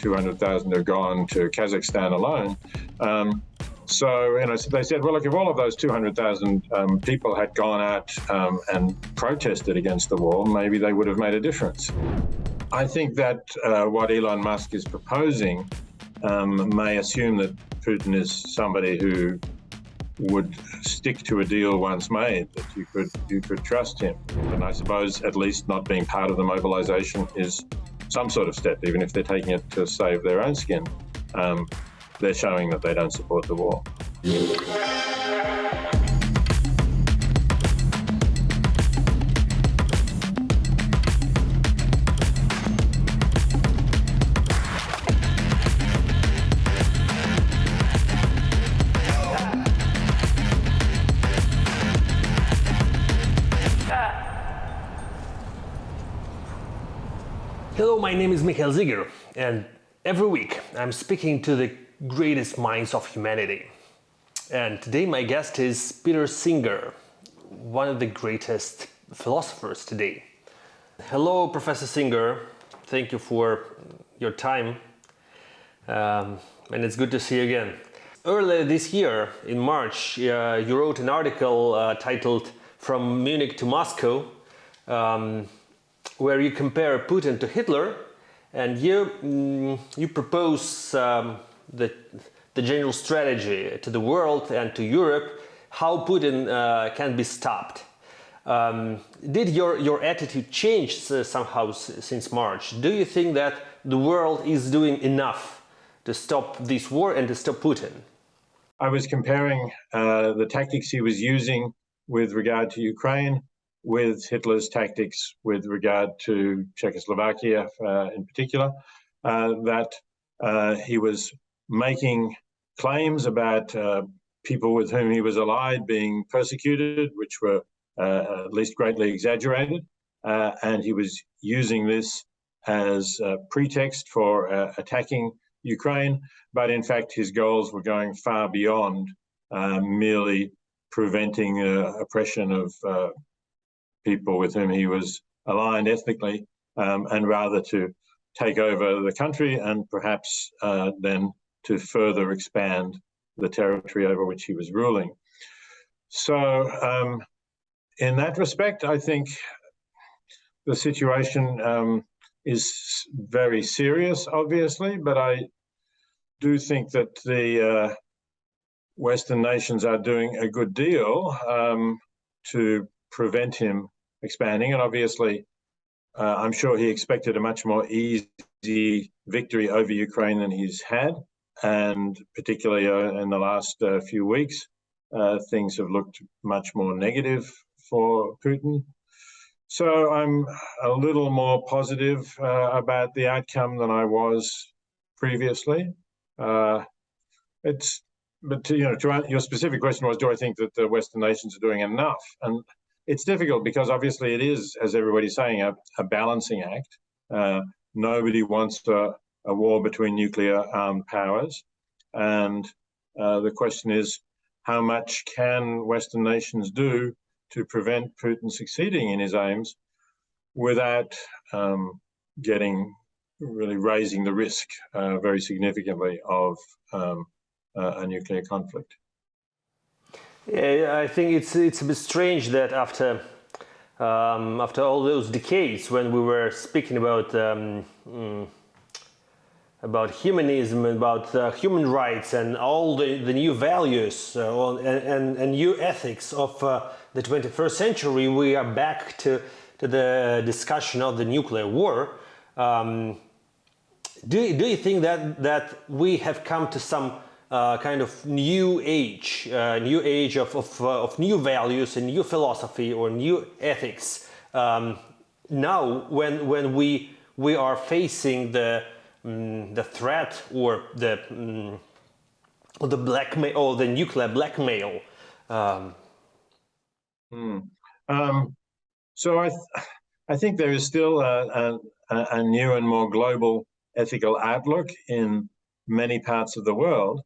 200,000 have gone to Kazakhstan alone. So they said, well, look, if all of those 200,000 people had gone out and protested against the war, maybe they would have made a difference. I think that what Elon Musk is proposing may assume that Putin is somebody who would stick to a deal once made, that you could trust him. And I suppose at least not being part of the mobilization is some sort of step, even if they're taking it to save their own skin. They're showing that they don't support the war. Hello, my name is Michael Ziger, and every week I'm speaking to the greatest minds of humanity. And today my guest is Peter Singer, one of the greatest philosophers today. Hello, Professor Singer. Thank you for your time. And it's good to see you again. Earlier this year, in March, you wrote an article titled From Munich to Moscow, where you compare Putin to Hitler, and you propose the general strategy to the world and to Europe, how Putin can be stopped. Did your attitude change somehow since March? Do you think that the world is doing enough to stop this war and to stop Putin? I was comparing the tactics he was using with regard to Ukraine with Hitler's tactics with regard to Czechoslovakia in particular, that he was making claims about people with whom he was allied being persecuted, which were at least greatly exaggerated, and he was using this as a pretext for attacking Ukraine, but in fact his goals were going far beyond merely preventing oppression of people with whom he was aligned ethnically, and rather to take over the country and perhaps then to further expand the territory over which he was ruling. So in that respect, I think the situation is very serious, obviously, but I do think that the Western nations are doing a good deal to prevent him expanding. And obviously, I'm sure he expected a much more easy victory over Ukraine than he's had. And particularly in the last few weeks, things have looked much more negative for Putin. So I'm a little more positive about the outcome than I was previously. But to your specific question was, do I think that the Western nations are doing enough? And it's difficult because obviously it is, as everybody's saying, a balancing act. Nobody wants a war between nuclear armed powers. And the question is, how much can Western nations do to prevent Putin succeeding in his aims without raising the risk very significantly of a nuclear conflict? Yeah, I think it's a bit strange that after all those decades when we were speaking about humanism, about human rights, and all the new values and new ethics of the 21st century, we are back to the discussion of the nuclear war. Do you think that we have come to some kind of new age of new values and new philosophy or new ethics now when we are facing the threat or the blackmail or the nuclear blackmail? So I think there is still a new and more global ethical outlook in many parts of the world.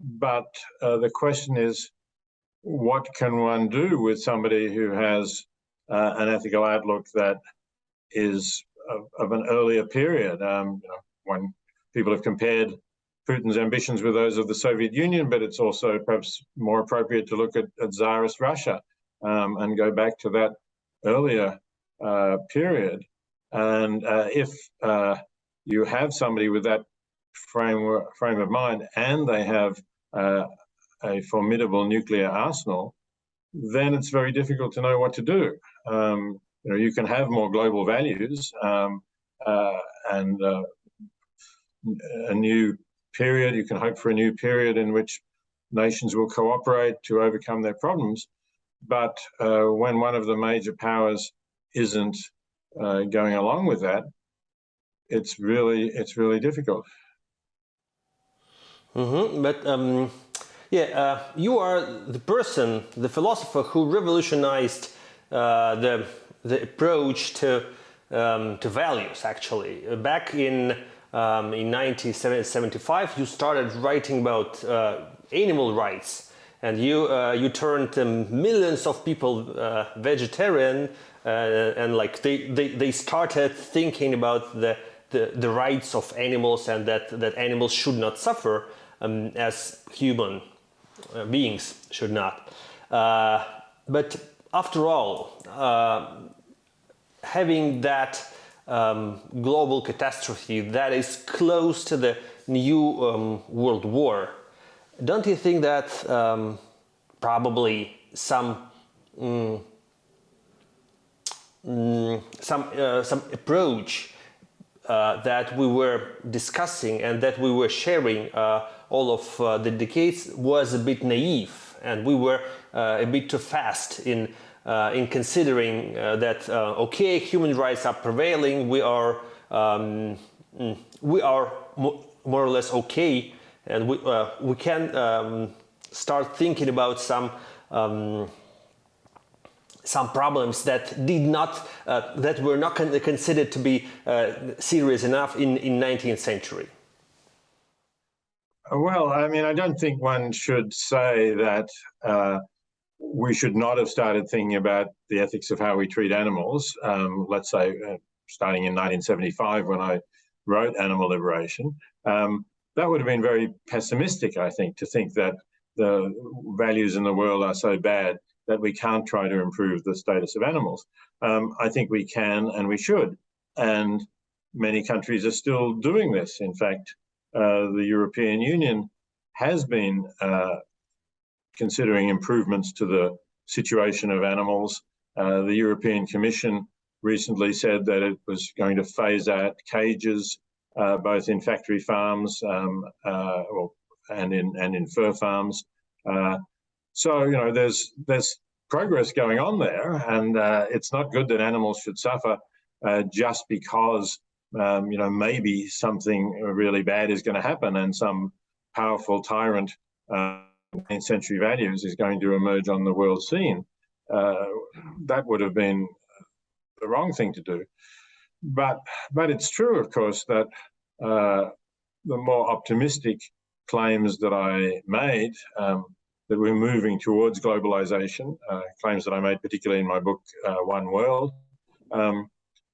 But the question is, what can one do with somebody who has an ethical outlook that is of an earlier period? When people have compared Putin's ambitions with those of the Soviet Union, but it's also perhaps more appropriate to look at Tsarist Russia and go back to that earlier period. And if you have somebody with that frame of mind and they have a formidable nuclear arsenal, then it's very difficult to know what to do. You can have more global values and a new period. You can hope for a new period in which nations will cooperate to overcome their problems. But when one of the major powers isn't going along with that, it's really difficult. Mm-hmm. But you are the person, the philosopher who revolutionized the approach to values. Actually, back in 1975, you started writing about animal rights, and you turned millions of people vegetarian, and like they started thinking about the rights of animals, and that animals should not suffer as human beings should not. But after all, having that global catastrophe that is close to the new world war, don't you think that probably some approach that we were discussing and that we were sharing all of the decades was a bit naive, and we were a bit too fast in considering that okay, human rights are prevailing, we are more or less okay, and we can start thinking about some problems that that were not considered to be serious enough in 19th century. Well, I mean, I don't think one should say that we should not have started thinking about the ethics of how we treat animals. Let's say starting in 1975 when I wrote Animal Liberation. That would have been very pessimistic, I think, to think that the values in the world are so bad that we can't try to improve the status of animals. I think we can and we should. And many countries are still doing this. In fact, the European Union has been considering improvements to the situation of animals. The European Commission recently said that it was going to phase out cages, both in factory farms and in fur farms. So, you know, there's progress going on there, and it's not good that animals should suffer just because, you know, maybe something really bad is going to happen and some powerful tyrant in century values is going to emerge on the world scene. That would have been the wrong thing to do. But it's true, of course, that the more optimistic claims that I made, that we're moving towards globalization, claims that I made particularly in my book, One World,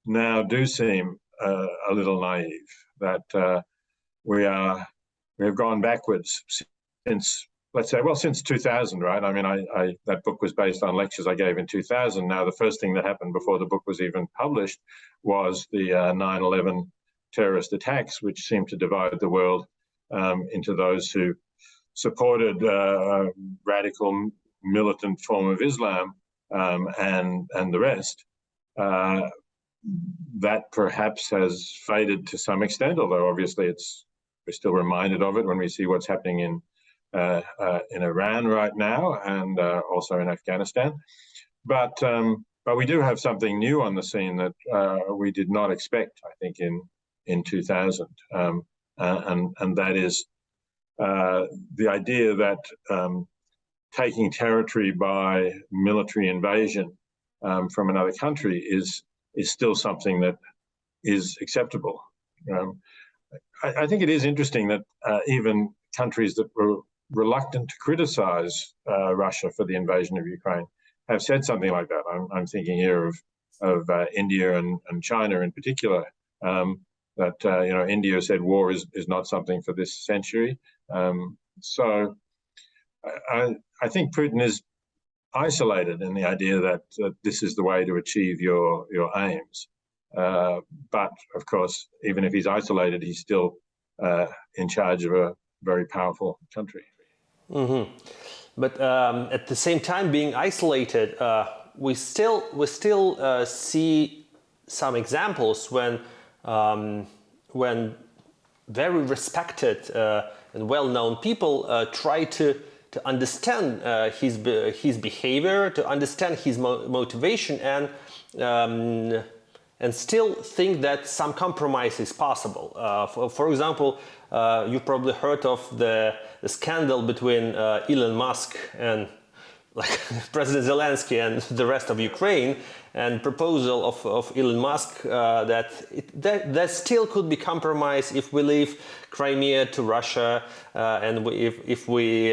now do seem a little naive, that we have gone backwards since, let's say, well, since 2000, right? I mean, that book was based on lectures I gave in 2000. Now, the first thing that happened before the book was even published was the 9/11 terrorist attacks, which seemed to divide the world into those who supported a radical militant form of Islam and the rest. That perhaps has faded to some extent, although obviously we're still reminded of it when we see what's happening in Iran right now and also in Afghanistan. But we do have something new on the scene that we did not expect, I think, in 2000, and that is the idea that taking territory by military invasion from another country is still something that is acceptable. I think it is interesting that even countries that were reluctant to criticize Russia for the invasion of Ukraine have said something like that. I'm thinking here of India and China in particular. that India said war is not something for this century. So I think Putin is isolated in the idea that this is the way to achieve your aims. But of course, even if he's isolated, he's still in charge of a very powerful country. Mm-hmm. But at the same time, being isolated, we still see some examples when very respected and well-known people try to understand his behavior, to understand his motivation, and still think that some compromise is possible. For example, you've probably heard of the scandal between Elon Musk and President Zelensky and the rest of Ukraine, and proposal of Elon Musk that still could be compromised if we leave Crimea to Russia, and if we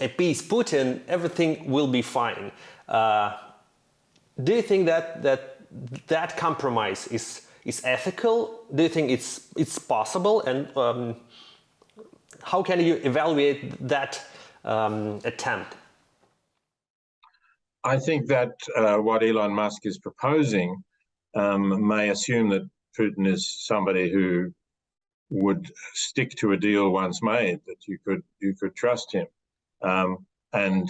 appease Putin, everything will be fine. Do you think that compromise is ethical? Do you think it's possible? And how can you evaluate that attempt? I think that what Elon Musk is proposing may assume that Putin is somebody who would stick to a deal once made, that you could trust him. And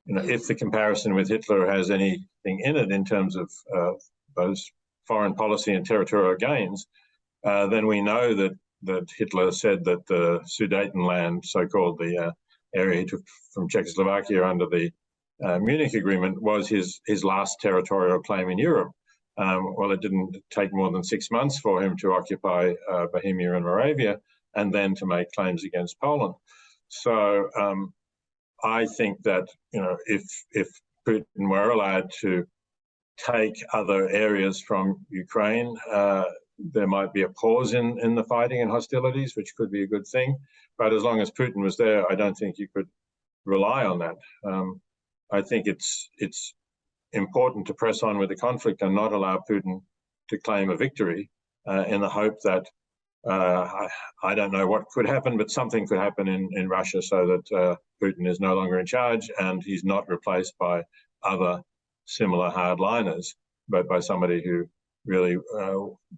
if the comparison with Hitler has anything in it in terms of those foreign policy and territorial gains, then we know that Hitler said that the Sudetenland, so-called the area he took from Czechoslovakia under the Munich Agreement, was his last territorial claim in Europe. Well, it didn't take more than 6 months for him to occupy Bohemia and Moravia, and then to make claims against Poland. So I think that if Putin were allowed to take other areas from Ukraine, there might be a pause in the fighting and hostilities, which could be a good thing. But as long as Putin was there, I don't think you could rely on that. I think it's important to press on with the conflict and not allow Putin to claim a victory in the hope that I don't know what could happen, but something could happen in Russia so that Putin is no longer in charge and he's not replaced by other similar hardliners, but by somebody who really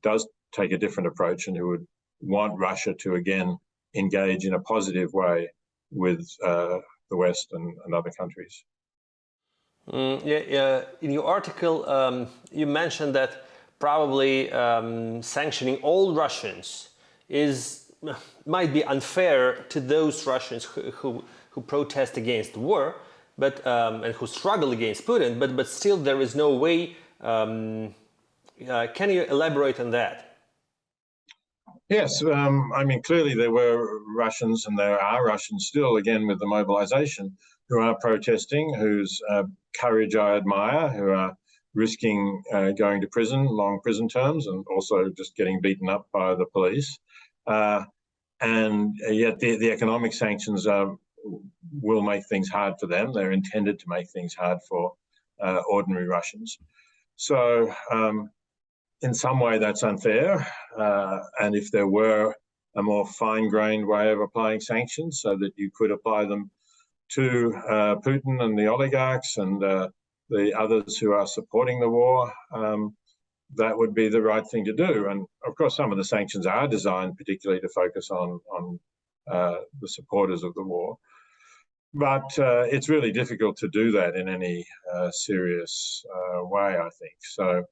does take a different approach and who would want Russia to again engage in a positive way with the West and other countries. In your article, you mentioned that probably sanctioning all Russians might be unfair to those Russians who protest against the war, but and who struggle against Putin. But still, there is no way. Can you elaborate on that? Yes, I mean, clearly there were Russians, and there are Russians still, again, with the mobilization, who are protesting, whose courage I admire, who are risking going to prison, long prison terms, and also just getting beaten up by the police. And yet the economic sanctions will make things hard for them. They're intended to make things hard for ordinary Russians. So in some way that's unfair. And if there were a more fine-grained way of applying sanctions so that you could apply them to Putin and the oligarchs and the others who are supporting the war, that would be the right thing to do. And of course, some of the sanctions are designed particularly to focus on the supporters of the war. But it's really difficult to do that in any serious way, I think. So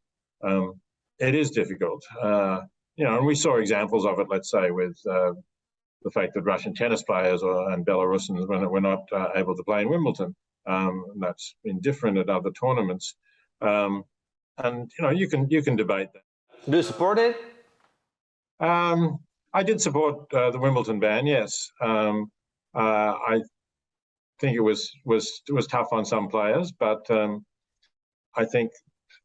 it is difficult. And we saw examples of it, let's say, with the fact that Russian tennis players and Belarusians were not able to play in Wimbledon. That's been different at other tournaments. And you can debate that. Do you support it? I did support the Wimbledon ban. Yes, I think it was tough on some players, but I think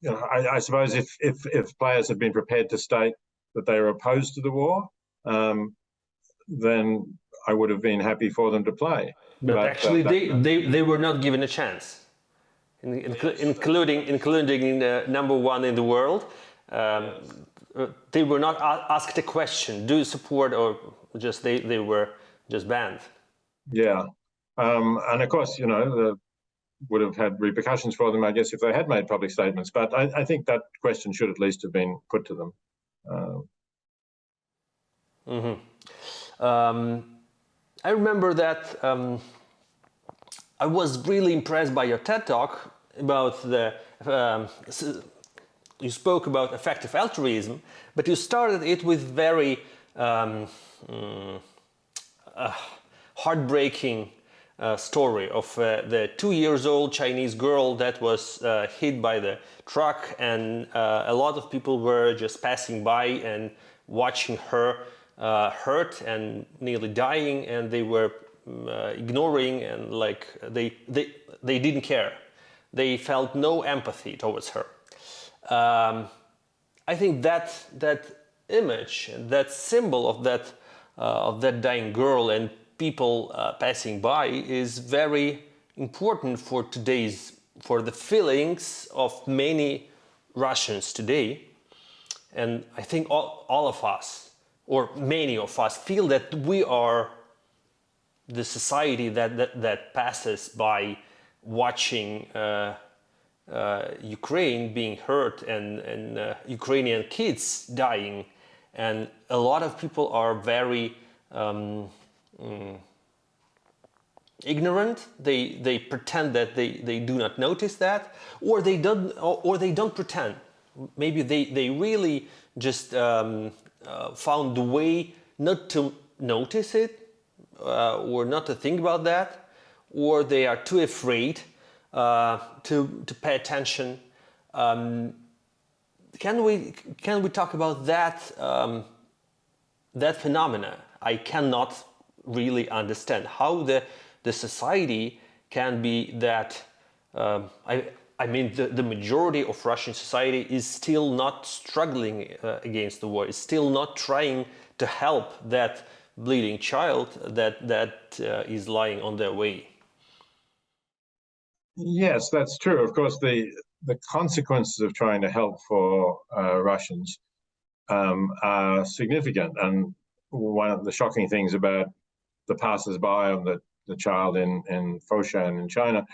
I suppose if players had been prepared to state that they were opposed to the war, then I would have been happy for them to play. But actually, they were not given a chance, including the number one in the world. they were not asked a question, do you support, or just they were just banned? Yeah, and of course, would have had repercussions for them, I guess, if they had made public statements. But I think that question should at least have been put to them. I remember that I was really impressed by your TED Talk about you spoke about effective altruism, but you started it with very heartbreaking story of the 2-year-old Chinese girl that was hit by the truck, and a lot of people were just passing by and watching her hurt and nearly dying, and they were ignoring, and like they didn't care. They felt no empathy towards her. I think that image, that symbol of that dying girl and people passing by is very important for the feelings of many Russians today. And I think all of us, or many of us, feel that we are the society that passes by watching Ukraine being hurt and Ukrainian kids dying, and a lot of people are very ignorant. They pretend that they do not notice that, or they don't pretend. Maybe they really just found the way not to notice it, or not to think about that, or they are too afraid to pay attention. Can we talk about that phenomena? I cannot really understand how the society can be that. I mean, the majority of Russian society is still not struggling against the war, is still not trying to help that bleeding child that is lying on their way. Yes, that's true. Of course, the consequences of trying to help for Russians are significant. And one of the shocking things about the passers-by of the child in Foshan in China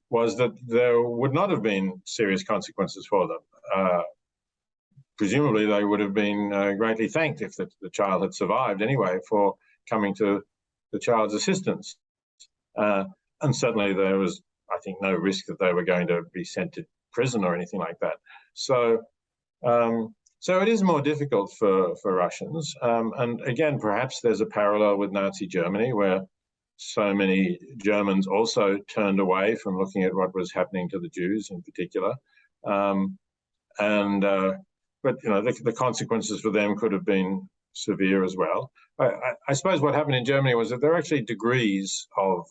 was that there would not have been serious consequences for them. Presumably, they would have been greatly thanked if the child had survived anyway for coming to the child's assistance. And certainly there was, I think, no risk that they were going to be sent to prison or anything like that. So it is more difficult for Russians. And again, perhaps there's a parallel with Nazi Germany, where so many Germans also turned away from looking at what was happening to the Jews in particular. But the consequences for them could have been severe as well. I suppose what happened in Germany was that there were actually degrees of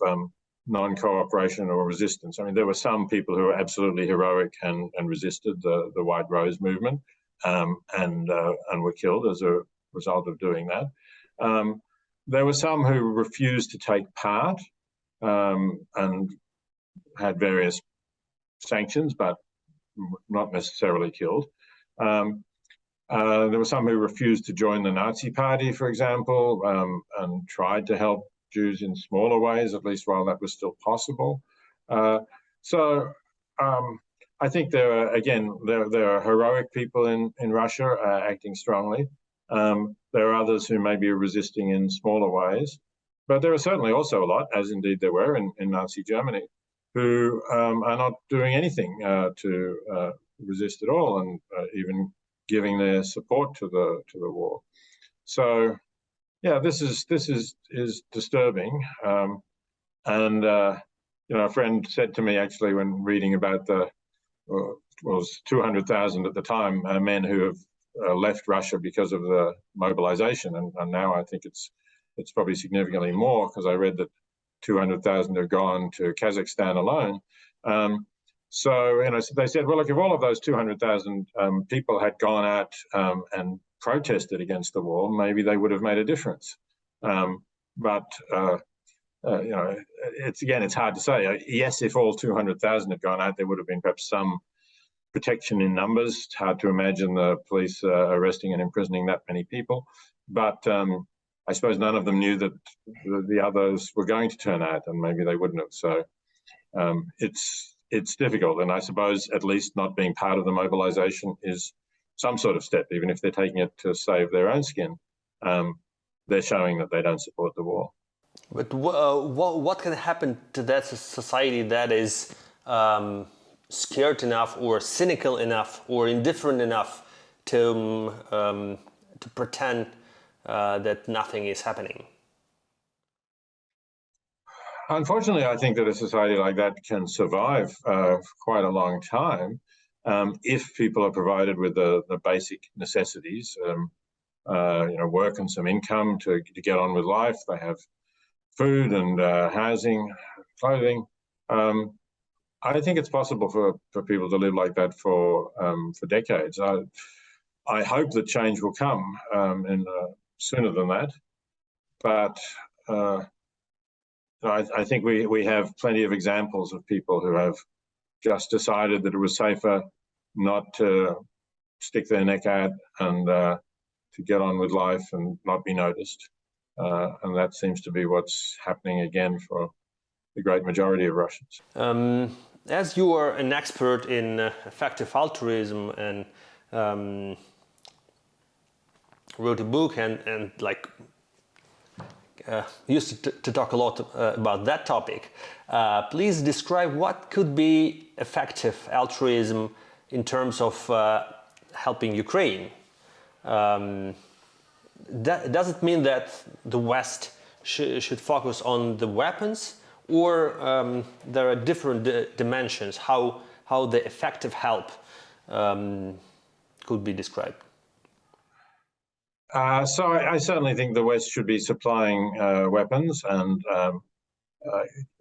non-cooperation or resistance. I mean, there were some people who were absolutely heroic and resisted the White Rose movement and were killed as a result of doing that. There were some who refused to take part and had various sanctions, but not necessarily killed. There were some who refused to join the Nazi Party, for example, and tried to help Jews in smaller ways, at least while that was still possible. I think there are heroic people in Russia acting strongly. There are others who may be resisting in smaller ways, but there are certainly also a lot, as indeed there were in Nazi Germany, who are not doing anything to resist at all, and even giving their support to the war. So, yeah, this is disturbing. A friend said to me, actually, when reading about was 200,000 at the time, men who have left Russia because of the mobilization, and now I think it's probably significantly more, because I read that 200,000 have gone to Kazakhstan alone. So they said, well, look, if all of those 200,000 people had gone out and protested against the war, maybe they would have made a difference. It's hard to say. Yes, if all 200,000 had gone out, there would have been perhaps some protection in numbers. It's hard to imagine the police arresting and imprisoning that many people. But I suppose none of them knew that the others were going to turn out, and maybe they wouldn't have. So it's difficult. And I suppose at least not being part of the mobilization is some sort of step, even if they're taking it to save their own skin. They're showing that they don't support the war. But what can happen to that society that is scared enough or cynical enough or indifferent enough to pretend that nothing is happening? Unfortunately, I think that a society like that can survive for quite a long time if people are provided with the basic necessities, work and some income to get on with life. They have food and housing, clothing. I think it's possible for people to live like that for decades. I hope that change will come sooner than that, but I think we have plenty of examples of people who have just decided that it was safer not to stick their neck out and to get on with life and not be noticed. And that seems to be what's happening again for the great majority of Russians. As you are an expert in effective altruism and wrote a book and used to talk a lot about that topic, please describe what could be effective altruism in terms of helping Ukraine. Does it mean that the West should focus on the weapons, or there are different dimensions how the effective help could be described? So I certainly think the West should be supplying weapons, and a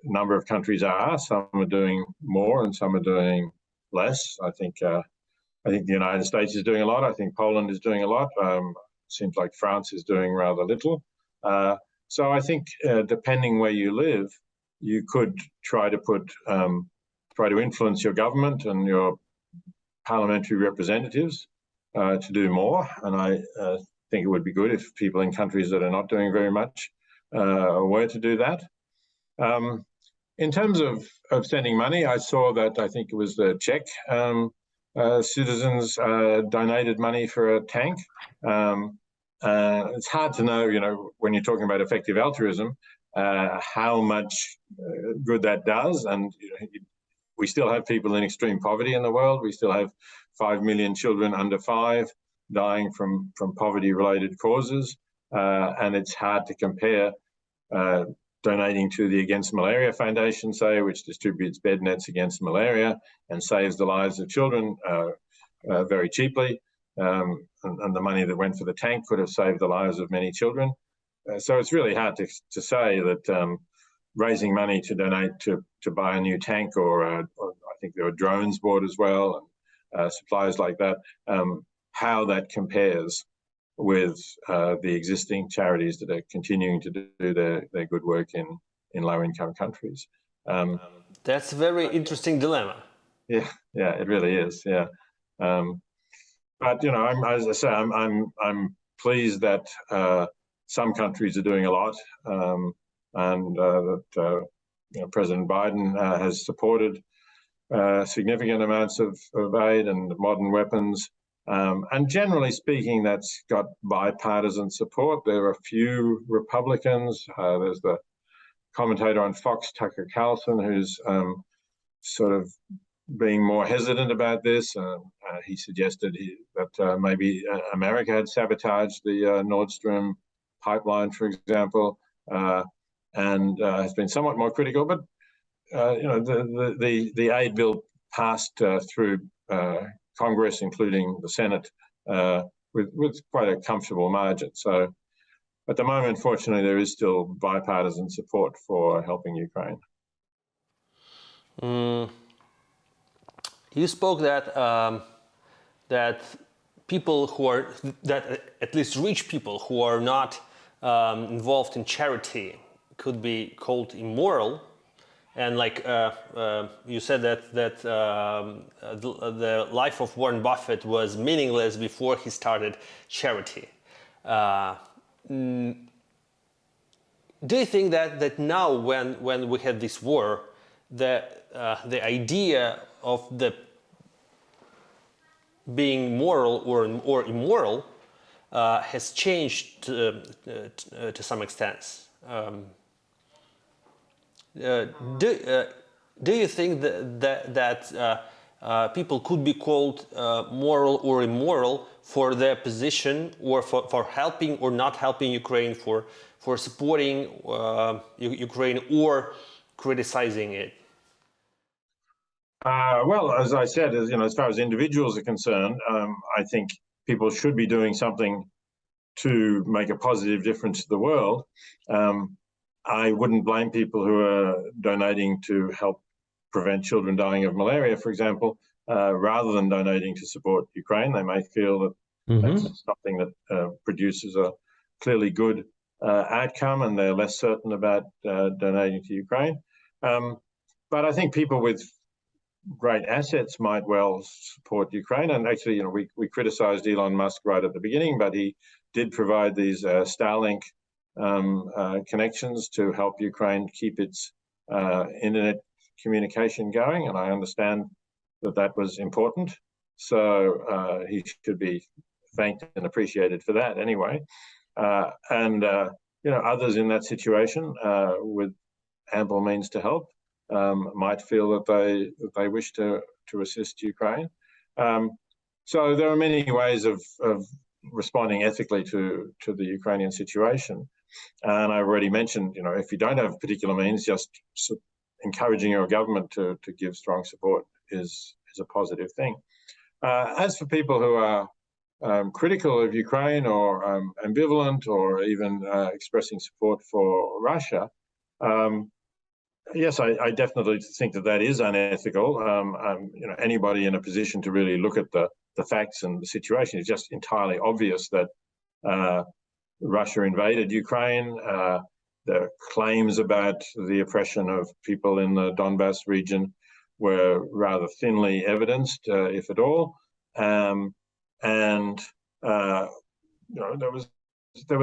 number of countries are. Some are doing more and some are doing less. I think the United States is doing a lot. I think Poland is doing a lot. Seems like France is doing rather little. So I think depending where you live, you could try to influence your government and your parliamentary representatives to do more. And I think it would be good if people in countries that are not doing very much were to do that. In terms of sending money, I saw that I think it was the Czech citizens donated money for a tank. It's hard to know, when you're talking about effective altruism, how much good that does. And we still have people in extreme poverty in the world. We still have 5 million children under 5 dying from poverty-related causes. And it's hard to compare donating to the Against Malaria Foundation, say, which distributes bed nets against malaria and saves the lives of children very cheaply. And the money that went for the tank could have saved the lives of many children. So it's really hard to say that raising money to donate to buy a new tank, or I think there were drones bought as well, and supplies like that, how that compares with the existing charities that are continuing to do their good work in low-income countries. That's a very interesting dilemma. Yeah, it really is. Yeah, but as I say, I'm pleased that some countries are doing a lot, and that President Biden has supported significant amounts of aid and modern weapons. And generally speaking, that's got bipartisan support. There are a few Republicans. There's the commentator on Fox, Tucker Carlson, who's sort of being more hesitant about this. He suggested that maybe America had sabotaged the Nord Stream pipeline, for example, and has been somewhat more critical. But the aid bill passed through Congress, including the Senate, with quite a comfortable margin. So at the moment, fortunately, there is still bipartisan support for helping Ukraine. You spoke that people that at least rich people who are not involved in charity could be called immoral, And like you said that the life of Warren Buffett was meaningless before he started charity. Do you think that now, when we had this war, the idea of the being moral or immoral has changed to some extent? Do you think that people could be called moral or immoral for their position, or for helping or not helping Ukraine, for supporting Ukraine or criticizing it? Well, as I said, as far as individuals are concerned, I think people should be doing something to make a positive difference to the world. I wouldn't blame people who are donating to help prevent children dying of malaria, for example, rather than donating to support Ukraine. They may feel that that's something that produces a clearly good outcome, and they're less certain about donating to Ukraine. But I think people with great assets might well support Ukraine. And actually, we criticized Elon Musk right at the beginning, but he did provide these StarLink connections to help Ukraine keep its internet communication going, and I understand that was important. So he should be thanked and appreciated for that anyway. Others in that situation with ample means to help might feel that they wish to assist Ukraine. So there are many ways of responding ethically to the Ukrainian situation. And I already mentioned, if you don't have particular means, just encouraging your government to give strong support is a positive thing. As for people who are critical of Ukraine or ambivalent or even expressing support for Russia, yes, I definitely think that is unethical. Anybody in a position to really look at the facts and the situation, is just entirely obvious that Russia invaded Ukraine. The claims about the oppression of people in the Donbas region were rather thinly evidenced, if at all. There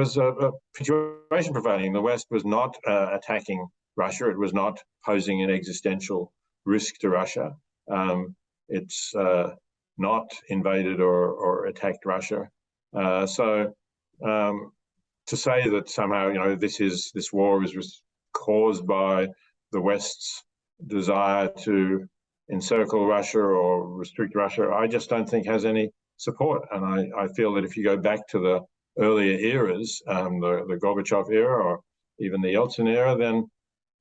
was a situation prevailing. The West was not attacking Russia. It was not posing an existential risk to Russia. It's not invaded or attacked Russia. To say that somehow, this war is caused by the West's desire to encircle Russia or restrict Russia, I just don't think has any support. And I feel that if you go back to the earlier eras, the Gorbachev era or even the Yeltsin era, then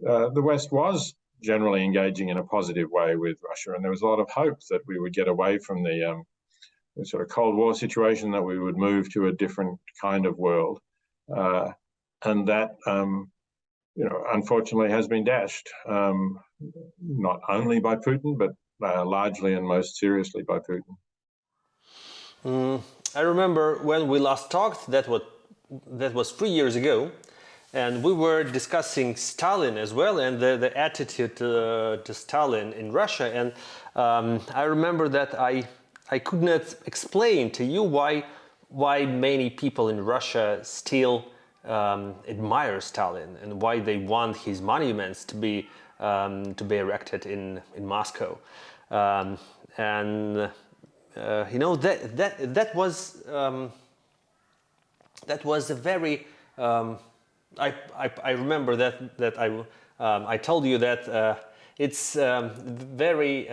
the West was generally engaging in a positive way with Russia. And there was a lot of hope that we would get away from the sort of Cold War situation, that we would move to a different kind of world. And that, unfortunately has been dashed, not only by Putin, but largely and most seriously by Putin. I remember when we last talked, that was 3 years ago, and we were discussing Stalin as well, and the attitude to Stalin in Russia. And I remember that I could not explain to you why many people in Russia still admire Stalin, and why they want his monuments to be erected in Moscow. That was a very I remember that I told you that it's very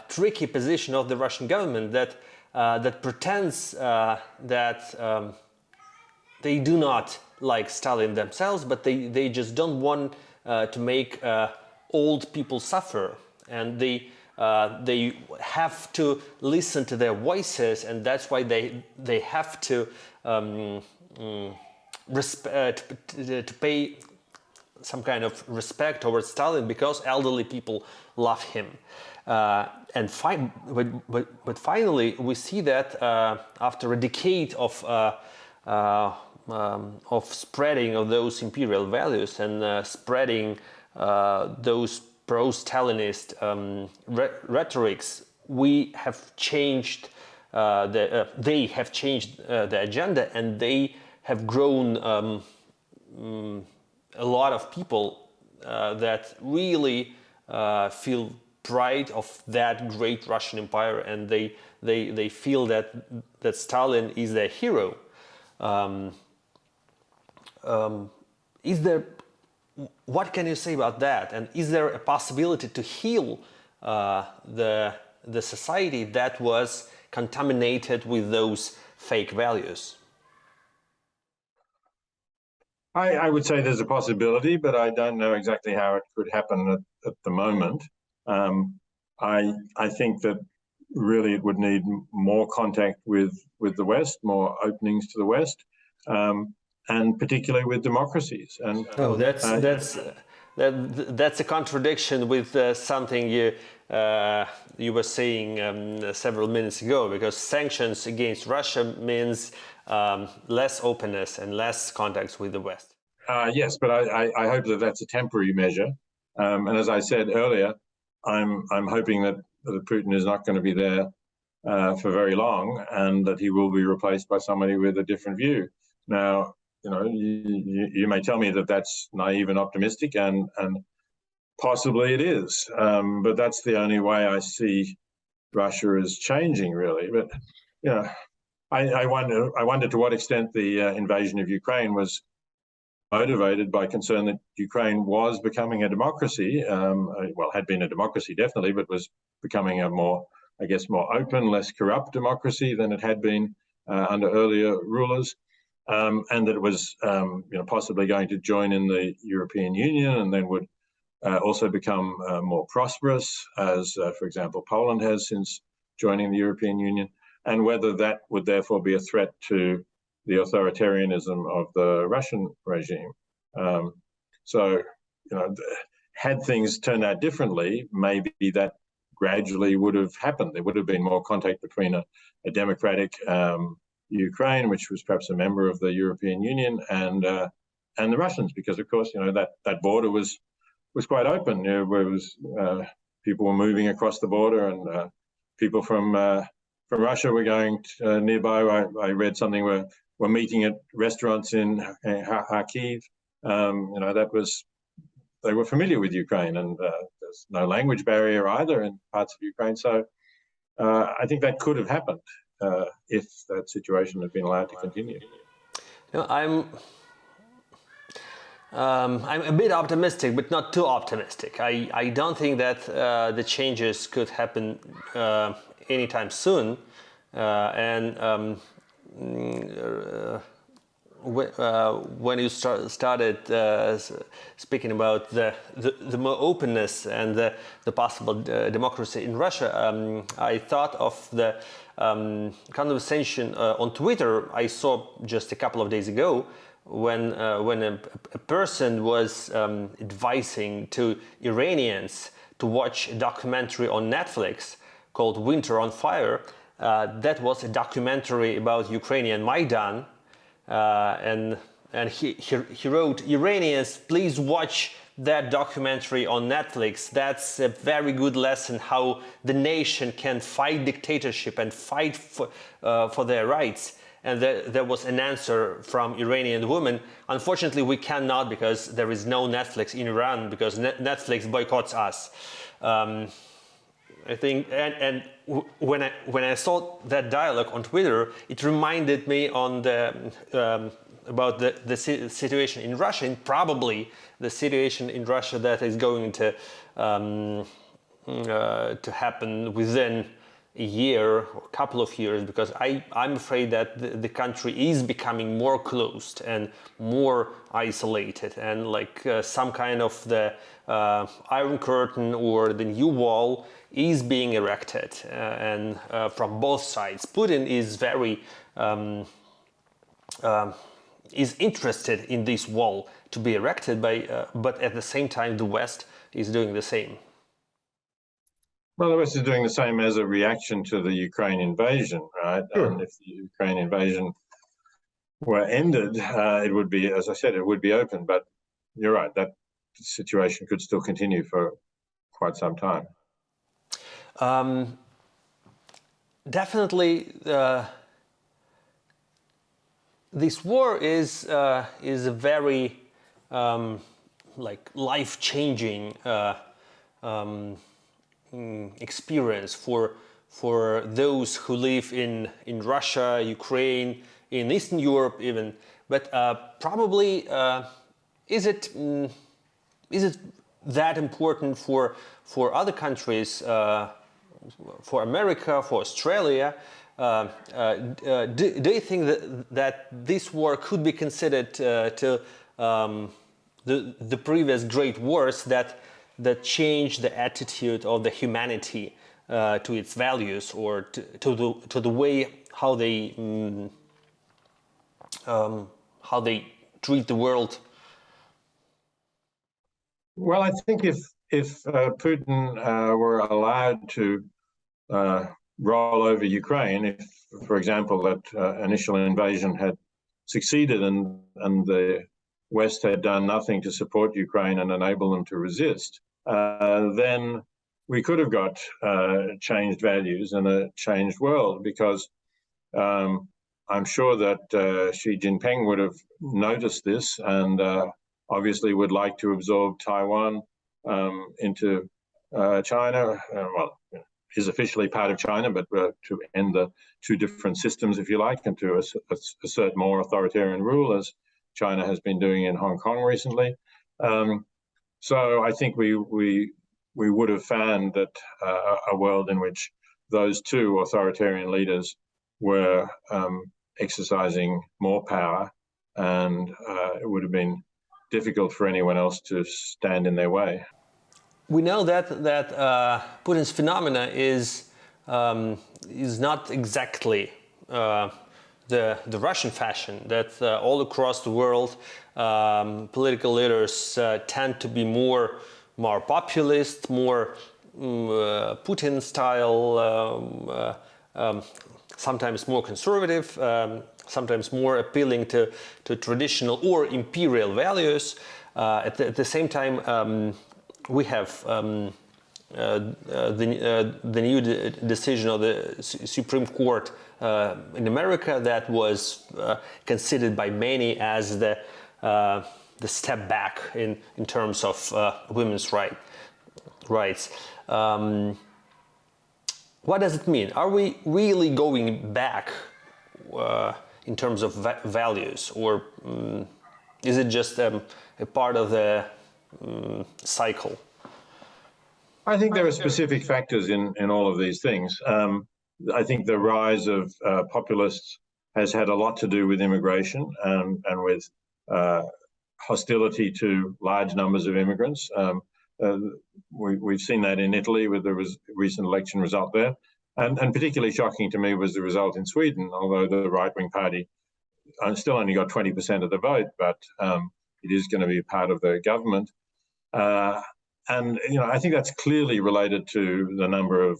tricky position of the Russian government that pretends that they do not like Stalin themselves, but they just don't want to make old people suffer, and they have to listen to their voices, and that's why they have to to pay some kind of respect towards Stalin, because elderly people love him. But finally, we see that after a decade of spreading of those imperial values and spreading those pro-Stalinist rhetorics, we have changed they have changed the agenda, and they have grown a lot of people that really feel pride of that great Russian Empire, and they feel that Stalin is their hero. Is there, what can you say about that? And is there a possibility to heal the society that was contaminated with those fake values? I would say there's a possibility, but I don't know exactly how it could happen at the moment. I think that really it would need more contact with the West, more openings to the West, and particularly with democracies. And that's a contradiction with something you were saying several minutes ago, because sanctions against Russia means less openness and less contacts with the West. Yes, but I hope that that's a temporary measure. And as I said earlier, I'm hoping that Putin is not going to be there for very long, and that he will be replaced by somebody with a different view. Now, you may tell me that that's naive and optimistic, and possibly it is, but that's the only way I see Russia as changing, really. But I wonder to what extent the invasion of Ukraine was motivated by concern that Ukraine was becoming a democracy. Well, had been a democracy definitely, but was becoming a more open, less corrupt democracy than it had been under earlier rulers. And that it was possibly going to join in the European Union, and then would also become more prosperous, as, for example, Poland has since joining the European Union, and whether that would therefore be a threat to the authoritarianism of the Russian regime. Had things turned out differently, maybe that gradually would have happened. There would have been more contact between a democratic Ukraine, which was perhaps a member of the European Union, and the Russians, because of course that border was quite open. Where it was people were moving across the border, and people from Russia were going nearby. I read something where we're meeting at restaurants in Kharkiv. They were familiar with Ukraine, and there's no language barrier either in parts of Ukraine. So I think that could have happened if that situation had been allowed to continue. I'm a bit optimistic, but not too optimistic. I don't think that the changes could happen anytime soon. When you started speaking about the more openness and the possible democracy in Russia, I thought of the conversation on Twitter I saw just a couple of days ago, when a person was advising to Iranians to watch a documentary on Netflix called Winter on Fire. That was a documentary about Ukrainian Maidan. And he wrote, "Iranians, please watch that documentary on Netflix. That's a very good lesson how the nation can fight dictatorship and fight for their rights." And there was an answer from Iranian woman. "Unfortunately, we cannot, because there is no Netflix in Iran, because Netflix boycotts us." I think, and when I saw that dialogue on Twitter, it reminded me about the situation in Russia, and probably the situation in Russia that is going to happen within a year or a couple of years, because I'm afraid that the country is becoming more closed and more isolated, and like some kind of the Iron Curtain or the new wall is being erected, and from both sides. Putin is very is interested in this wall to be erected, but at the same time the West is doing the same. Well, the West is doing the same as a reaction to the Ukraine invasion, right? Sure. And if the Ukraine invasion were ended, it would be, as I said, it would be open. But you're right, that the situation could still continue for quite some time. Definitely, this war is a very like life-changing experience for those who live in Russia, Ukraine, in Eastern Europe even. But probably is it that important for other countries, for America, for Australia? Do you think that this war could be considered to the previous great wars that changed the attitude of the humanity to its values, or to the way how they treat the world? Well, I think if Putin were allowed to roll over Ukraine, if, for example, that initial invasion had succeeded and the West had done nothing to support Ukraine and enable them to resist, then we could have got changed values and a changed world, because I'm sure that Xi Jinping would have noticed this and obviously would like to absorb Taiwan into China. Well, is officially part of China, but to end the two different systems, if you like, and to assert more authoritarian rule, as China has been doing in Hong Kong recently. So I think we would have found that a world in which those two authoritarian leaders were exercising more power, and it would have been difficult for anyone else to stand in their way. We know that Putin's phenomena is not exactly the Russian fashion. That all across the world, political leaders tend to be more populist, more Putin style, sometimes more conservative, sometimes more appealing to traditional or imperial values. At the same time, we have the new decision of the Supreme Court in America that was considered by many as the step back in terms of women's rights. What does it mean? Are we really going back in terms of values, or is it just a part of the cycle? I think there are specific factors in all of these things. I think the rise of populists has had a lot to do with immigration and with hostility to large numbers of immigrants. We've seen that in Italy with the recent election result there. And particularly shocking to me was the result in Sweden, although the right-wing party still only got 20% of the vote, but it is going to be part of the government. And, I think that's clearly related to the number of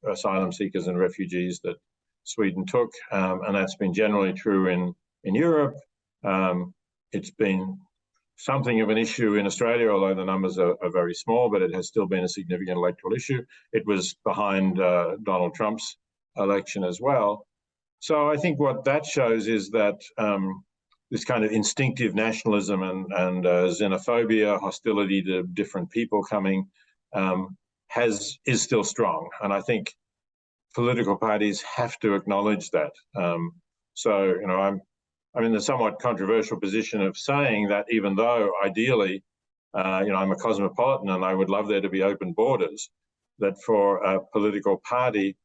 asylum seekers and refugees that Sweden took. And that's been generally true in Europe. It's been something of an issue in Australia, although the numbers are very small, but it has still been a significant electoral issue. It was behind Donald Trump's election as well. So I think what that shows is that this kind of instinctive nationalism and xenophobia, hostility to different people coming, is still strong. And I think political parties have to acknowledge that. I'm in the somewhat controversial position of saying that even though ideally, I'm a cosmopolitan and I would love there to be open borders, that for a political party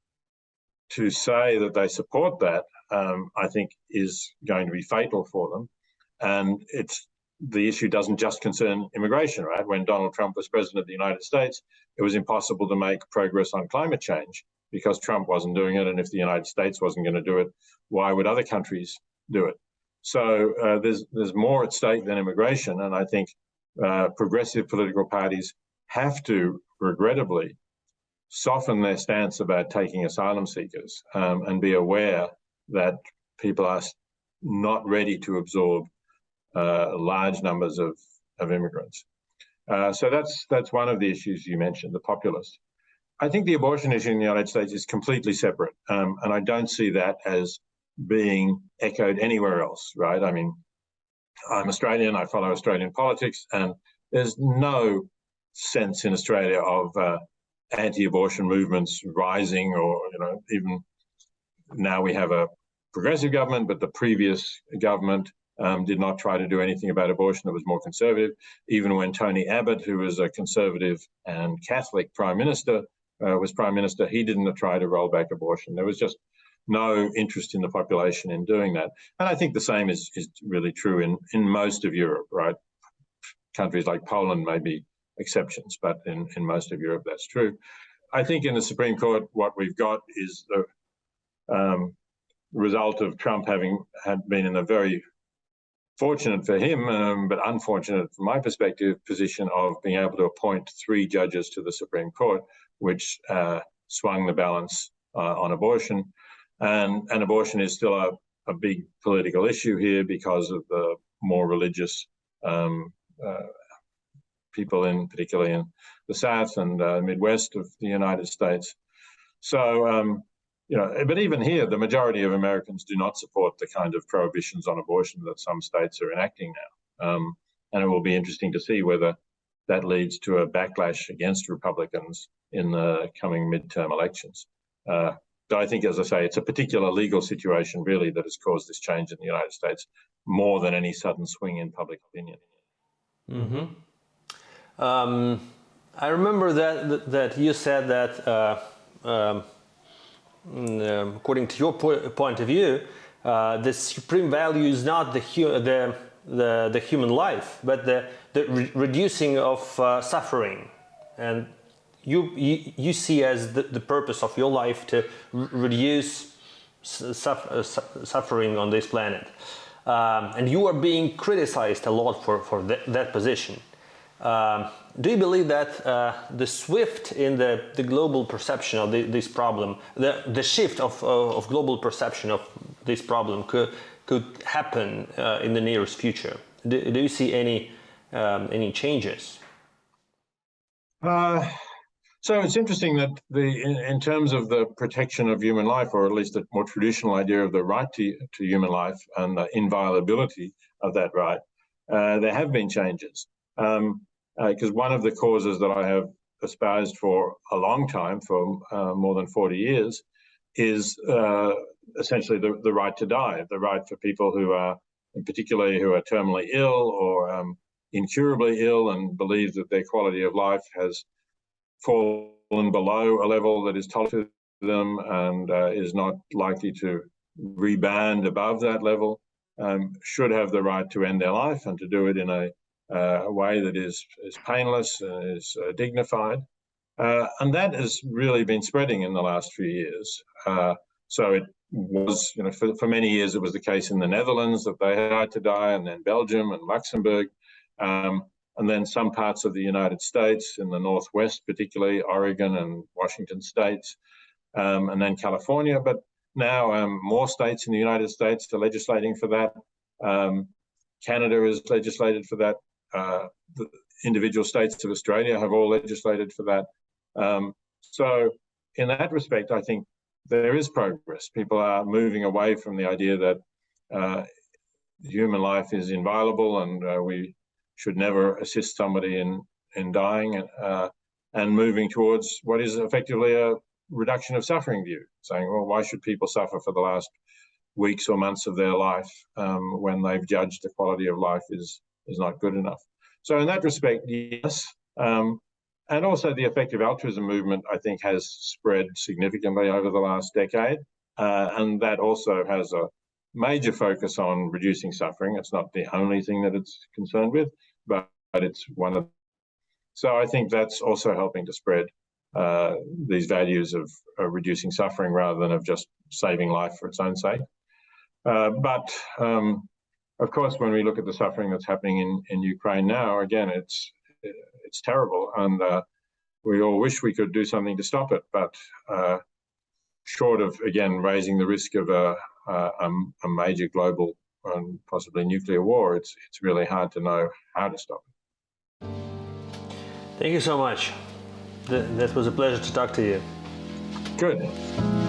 to say that they support that, I think is going to be fatal for them. And the issue doesn't just concern immigration, right? When Donald Trump was president of the United States, it was impossible to make progress on climate change because Trump wasn't doing it. And if the United States wasn't going to do it, why would other countries do it? So there's more at stake than immigration. And I think progressive political parties have to, regrettably, soften their stance about taking asylum seekers and be aware that people are not ready to absorb large numbers of immigrants. So that's one of the issues you mentioned, the populist. I think the abortion issue in the United States is completely separate, and I don't see that as being echoed anywhere else, right? I mean, I'm Australian, I follow Australian politics, and there's no sense in Australia of anti-abortion movements rising, or, even now we have a progressive government, but the previous government did not try to do anything about abortion that was more conservative. Even when Tony Abbott, who was a conservative and Catholic prime minister, was prime minister, he didn't try to roll back abortion. There was just no interest in the population in doing that. And I think the same is really true in most of Europe, right? Countries like Poland may be exceptions, but in most of Europe, that's true. I think in the Supreme Court, what we've got is the result of Trump had been in a very fortunate for him, but unfortunate from my perspective, position of being able to appoint 3 judges to the Supreme Court, which swung the balance on abortion. And abortion is still a big political issue here because of the more religious people, particularly in the South and Midwest of the United States. So, but even here, the majority of Americans do not support the kind of prohibitions on abortion that some states are enacting now. And it will be interesting to see whether that leads to a backlash against Republicans in the coming midterm elections. But I think, as I say, it's a particular legal situation really that has caused this change in the United States more than any sudden swing in public opinion. Mm-hmm. I remember that you said that according to your point of view, the supreme value is not the human life, but the reducing of suffering, and you see as the purpose of your life to reduce suffering on this planet, and you are being criticized a lot for that position. Do you believe that the shift in the global perception of this problem, the shift of global perception of this problem could happen in the nearest future? Do you see any changes? So it's interesting that in terms of the protection of human life, or at least the more traditional idea of the right to human life and the inviolability of that right, there have been changes. Because one of the causes that I have espoused for a long time, for more than 40 years, is essentially the right to die, the right for people who are, particularly who are terminally ill or incurably ill and believe that their quality of life has fallen below a level that is tolerable to them and is not likely to rebound above that level, should have the right to end their life and to do it in a way that is painless, is dignified. And that has really been spreading in the last few years. So it was, for many years it was the case in the Netherlands that they had to die, and then Belgium and Luxembourg, and then some parts of the United States, in the Northwest particularly, Oregon and Washington states, and then California. But now more states in the United States are legislating for that. Canada has legislated for that. The individual states of Australia have all legislated for that. So in that respect, I think there is progress. People are moving away from the idea that human life is inviolable and we should never assist somebody in dying, and moving towards what is effectively a reduction of suffering view, saying, well, why should people suffer for the last weeks or months of their life when they've judged the quality of life is not good enough? So in that respect, yes. And also the effective altruism movement, I think, has spread significantly over the last decade. And that also has a major focus on reducing suffering. It's not the only thing that it's concerned with, but it's one of. So I think that's also helping to spread these values of reducing suffering rather than of just saving life for its own sake. But of course, when we look at the suffering that's happening in Ukraine now, again, it's terrible, and we all wish we could do something to stop it. But short of, again, raising the risk of a major global and possibly nuclear war, it's really hard to know how to stop it. Thank you so much. That was a pleasure to talk to you. Good.